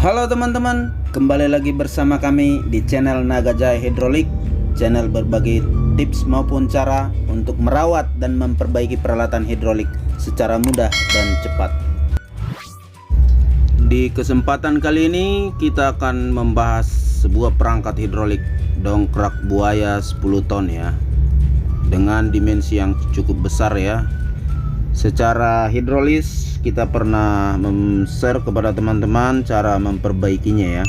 Halo teman-teman, kembali lagi bersama kami di channel Nagajaya Hidrolik, channel berbagi tips maupun cara untuk merawat dan memperbaiki peralatan hidrolik secara mudah dan cepat. Di kesempatan kali ini kita akan membahas sebuah perangkat hidrolik dongkrak buaya 10 ton ya, dengan dimensi yang cukup besar ya. Secara hidrolis kita pernah share kepada teman-teman cara memperbaikinya ya.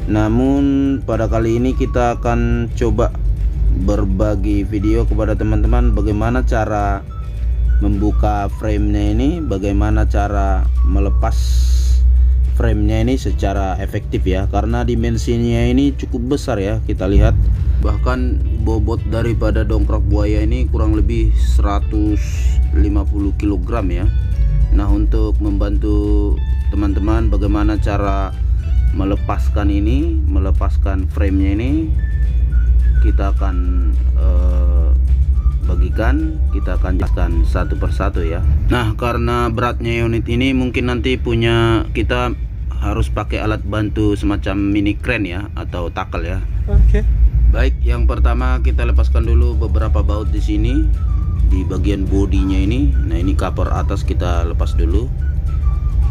Namun pada kali ini kita akan coba berbagi video kepada teman-teman bagaimana cara membuka framenya ini, bagaimana cara melepas framenya ini secara efektif ya, karena dimensinya ini cukup besar ya. Kita lihat bahkan bobot daripada dongkrak buaya ini kurang lebih 150 kg ya. Nah, untuk membantu teman-teman bagaimana cara melepaskan framenya ini, kita akan bagikan, kita akan jelaskan satu persatu ya. Nah, karena beratnya unit ini mungkin nanti kita harus pakai alat bantu semacam mini crane ya, atau tackle ya. Oke. Baik, yang pertama kita lepaskan dulu beberapa baut di sini di bagian bodinya ini. Nah, ini cover atas kita lepas dulu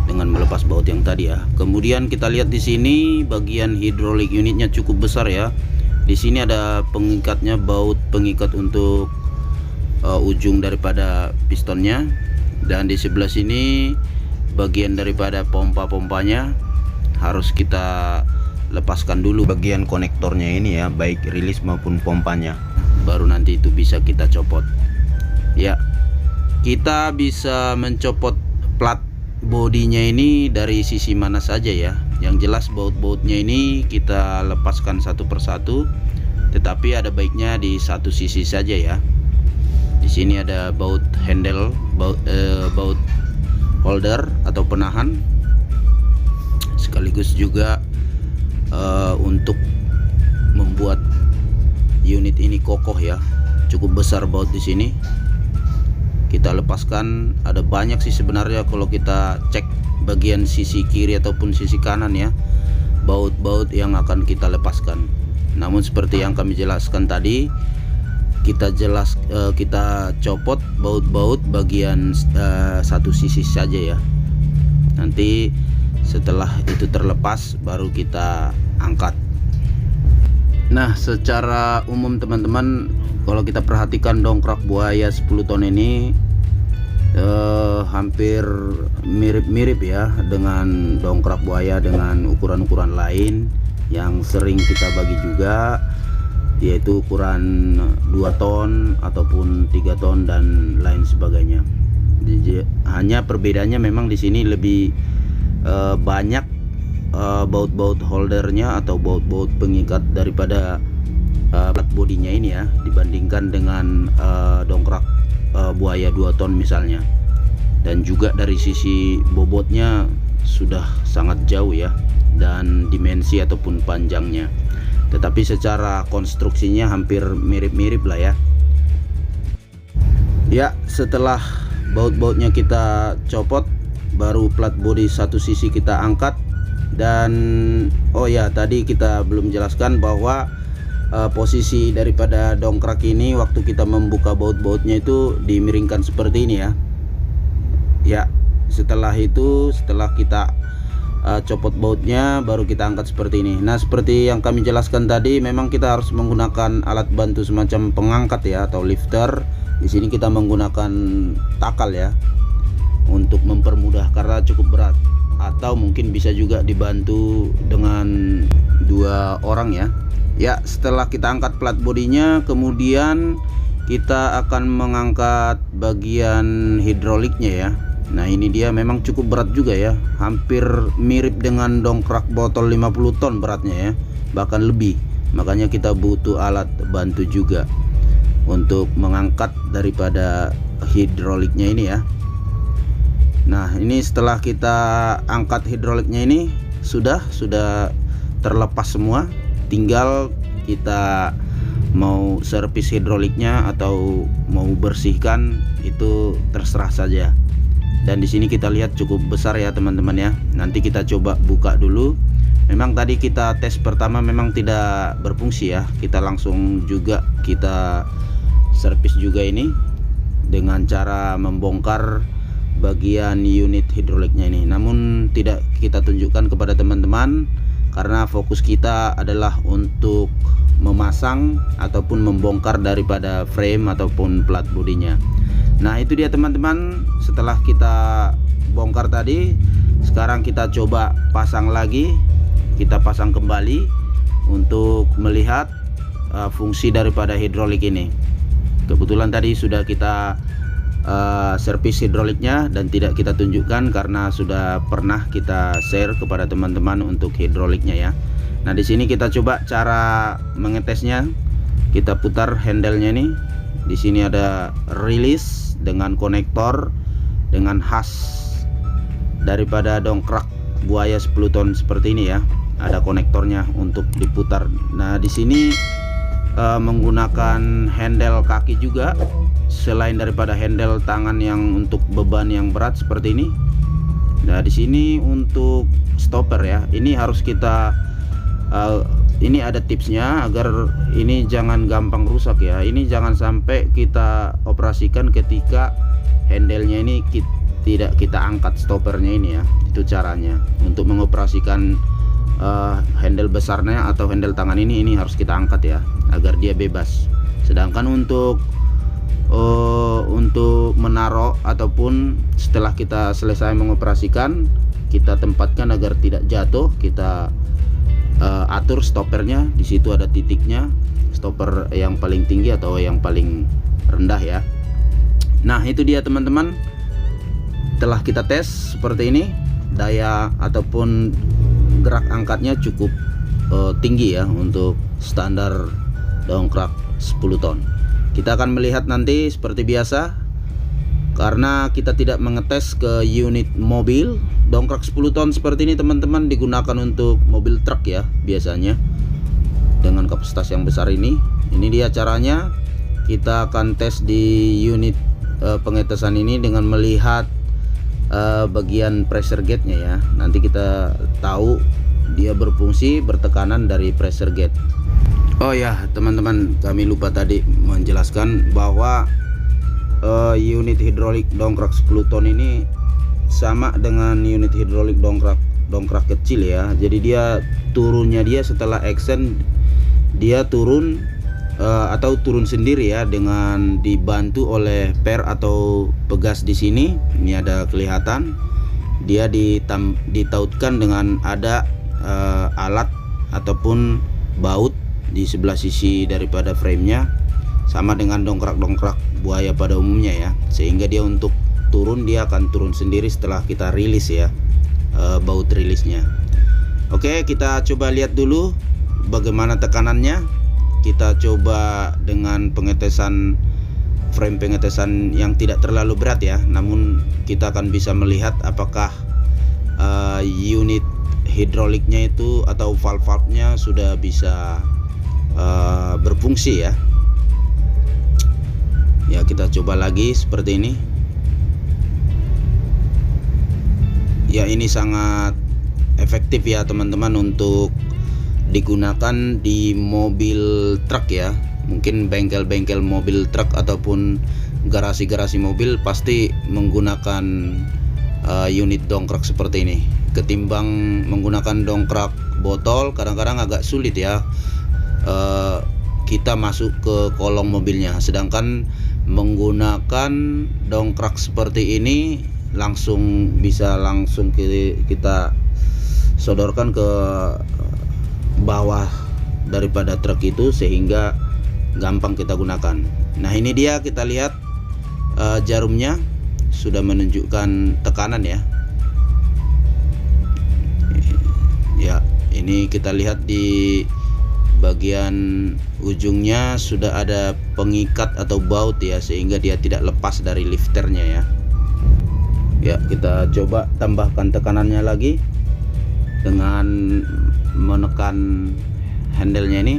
dengan melepas baut yang tadi ya. Kemudian kita lihat di sini bagian hidrolik unitnya cukup besar ya. Di sini ada pengikatnya, baut pengikat untuk ujung daripada pistonnya, dan di sebelah sini bagian daripada pompa-pompanya harus kita lepaskan dulu bagian konektornya ini ya, baik rilis maupun pompanya, baru nanti itu bisa kita copot ya. Kita bisa mencopot plat bodinya ini dari sisi mana saja ya. Yang jelas baut-bautnya ini kita lepaskan satu persatu, tetapi ada baiknya di satu sisi saja ya. Di sini ada baut handle, baut holder atau penahan, sekaligus juga untuk membuat unit ini kokoh ya. Cukup besar baut di sini. Kita lepaskan, ada banyak sih sebenarnya kalau kita cek bagian sisi kiri ataupun sisi kanan ya, baut-baut yang akan kita lepaskan. Namun seperti yang kami jelaskan tadi, kita copot baut-baut bagian satu sisi saja ya. Nanti setelah itu terlepas baru kita angkat. Nah, secara umum teman-teman, kalau kita perhatikan dongkrak buaya 10 ton ini hampir mirip-mirip ya dengan dongkrak buaya dengan ukuran-ukuran lain yang sering kita bagi juga, yaitu ukuran 2 ton ataupun 3 ton dan lain sebagainya. Hanya perbedaannya memang di sini lebih banyak baut-baut holdernya atau baut-baut pengikat daripada plat bodinya ini ya, dibandingkan dengan dongkrak buaya 2 ton misalnya. Dan juga dari sisi bobotnya sudah sangat jauh ya, dan dimensi ataupun panjangnya. Tetapi secara konstruksinya hampir mirip-mirip lah ya. Ya, setelah baut-bautnya kita copot, baru plat bodi satu sisi kita angkat. Dan oh ya, tadi kita belum jelaskan bahwa posisi daripada dongkrak ini waktu kita membuka baut-bautnya itu dimiringkan seperti ini ya. Ya, setelah kita copot bautnya baru kita angkat seperti ini. Nah, seperti yang kami jelaskan tadi, memang kita harus menggunakan alat bantu semacam pengangkat ya, atau lifter. Di sini kita menggunakan tackle ya, untuk mempermudah karena cukup berat. Atau mungkin bisa juga dibantu dengan 2 orang ya. Ya, setelah kita angkat plat bodinya, kemudian kita akan mengangkat bagian hidroliknya ya. Nah, ini dia memang cukup berat juga ya, hampir mirip dengan dongkrak botol 50 ton beratnya ya, bahkan lebih. Makanya kita butuh alat bantu juga untuk mengangkat daripada hidroliknya ini ya. Nah, ini setelah kita angkat hidroliknya ini sudah terlepas semua. Tinggal kita mau servis hidroliknya atau mau bersihkan, itu terserah saja. dan di sini kita lihat cukup besar ya teman-teman ya. Nanti kita coba buka dulu. Memang tadi kita tes pertama memang tidak berfungsi ya. Kita langsung juga kita servis juga ini dengan cara membongkar bagian unit hidroliknya ini. Namun tidak kita tunjukkan kepada teman-teman karena fokus kita adalah untuk memasang ataupun membongkar daripada frame ataupun plat bodinya. Nah itu dia teman-teman, setelah kita bongkar tadi, sekarang kita coba pasang lagi, kita pasang kembali untuk melihat fungsi daripada hidrolik ini. Kebetulan tadi sudah kita servis hidroliknya dan tidak kita tunjukkan karena sudah pernah kita share kepada teman-teman untuk hidroliknya ya. Nah di sini kita coba cara mengetesnya. Kita putar handle-nya ini. Di sini ada release dengan konektor dengan khas daripada dongkrak buaya 10 ton seperti ini ya. Ada konektornya untuk diputar. Nah di sini menggunakan handle kaki juga, selain daripada handle tangan yang untuk beban yang berat seperti ini. Nah di sini untuk stopper ya, ini harus kita ini ada tipsnya agar ini jangan gampang rusak ya. Ini jangan sampai kita operasikan ketika handle-nya ini tidak kita angkat stoppernya ini ya. Itu caranya untuk mengoperasikan handle besarnya atau handle tangan ini harus kita angkat ya agar dia bebas. Sedangkan untuk menaruh ataupun setelah kita selesai mengoperasikan, kita tempatkan agar tidak jatuh, kita atur stoppernya. Di situ ada titiknya, stopper yang paling tinggi atau yang paling rendah ya. Nah itu dia teman-teman, telah kita tes seperti ini, daya ataupun gerak angkatnya cukup tinggi ya untuk standar dongkrak 10 ton. Kita akan melihat nanti seperti biasa, karena kita tidak mengetes ke unit mobil. Dongkrak 10 ton seperti ini teman-teman digunakan untuk mobil truk ya biasanya, dengan kapasitas yang besar ini. Ini dia caranya. Kita akan tes di unit pengetesan ini dengan melihat bagian pressure gauge-nya ya. Nanti kita tahu dia berfungsi bertekanan dari pressure gauge. Oh ya teman-teman, kami lupa tadi menjelaskan bahwa unit hidrolik dongkrak 10 ton ini sama dengan unit hidrolik dongkrak kecil ya. Jadi dia turunnya dia setelah action dia turun atau turun sendiri ya, dengan dibantu oleh per atau pegas di sini. Ini ada kelihatan dia ditautkan dengan ada alat ataupun baut di sebelah sisi daripada framenya, sama dengan dongkrak buaya pada umumnya ya, sehingga dia untuk turun dia akan turun sendiri setelah kita rilis ya, baut rilisnya. Oke, kita coba lihat dulu bagaimana tekanannya. Kita coba dengan pengetesan frame pengetesan yang tidak terlalu berat ya, namun kita akan bisa melihat apakah unit hidroliknya itu atau valve-nya sudah bisa berfungsi ya. Ya kita coba lagi seperti ini. Ya ini sangat efektif ya teman-teman untuk digunakan di mobil truk ya. Mungkin bengkel-bengkel mobil truk ataupun garasi-garasi mobil pasti menggunakan unit dongkrak seperti ini. Ketimbang menggunakan dongkrak botol, kadang-kadang agak sulit ya kita masuk ke kolong mobilnya. Sedangkan menggunakan dongkrak seperti ini bisa langsung kita sodorkan ke bawah daripada truk itu, sehingga gampang kita gunakan. Nah ini dia, kita lihat jarumnya sudah menunjukkan tekanan ya. Ya ini kita lihat di bagian ujungnya sudah ada pengikat atau baut ya, sehingga dia tidak lepas dari lifternya ya. Ya kita coba tambahkan tekanannya lagi dengan menekan handle-nya ini.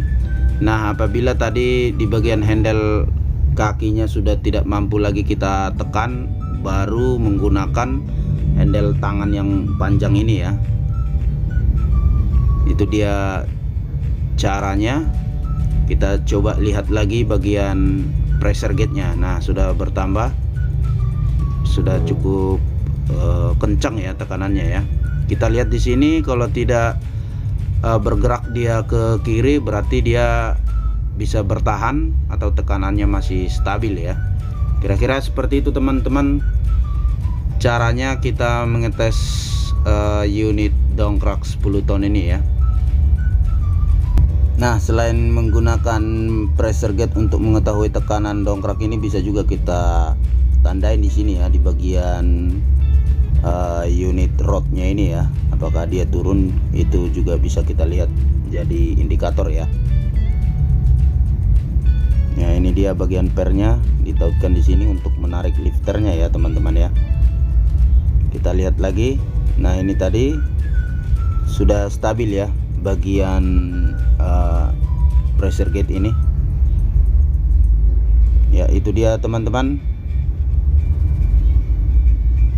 Nah apabila tadi di bagian handle kakinya sudah tidak mampu lagi kita tekan, baru menggunakan handle tangan yang panjang ini ya. Itu dia caranya. Kita coba lihat lagi bagian pressure gauge-nya. Nah, sudah bertambah, sudah cukup kencang ya tekanannya ya. Kita lihat di sini, kalau tidak bergerak dia ke kiri berarti dia bisa bertahan atau tekanannya masih stabil ya. Kira-kira seperti itu teman-teman caranya kita mengetes unit dongkrak 10 ton ini ya. Nah, selain menggunakan pressure gauge untuk mengetahui tekanan dongkrak ini, bisa juga kita tandain di sini ya, di bagian unit rodnya ini ya, apakah dia turun, itu juga bisa kita lihat jadi indikator ya. Nah, ini dia bagian pernya ditautkan di sini untuk menarik lifternya ya teman-teman ya. Kita lihat lagi. Nah, ini tadi sudah stabil ya bagian pressure gauge ini ya. Itu dia teman-teman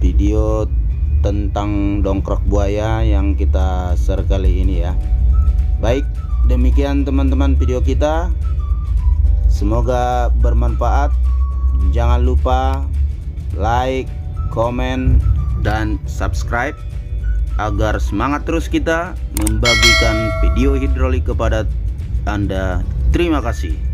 video tentang dongkrak buaya yang kita share kali ini ya. Baik, demikian teman-teman video kita, semoga bermanfaat. Jangan lupa like, komen, dan subscribe agar semangat terus kita membagikan video hidrolik kepada Anda. Terima kasih.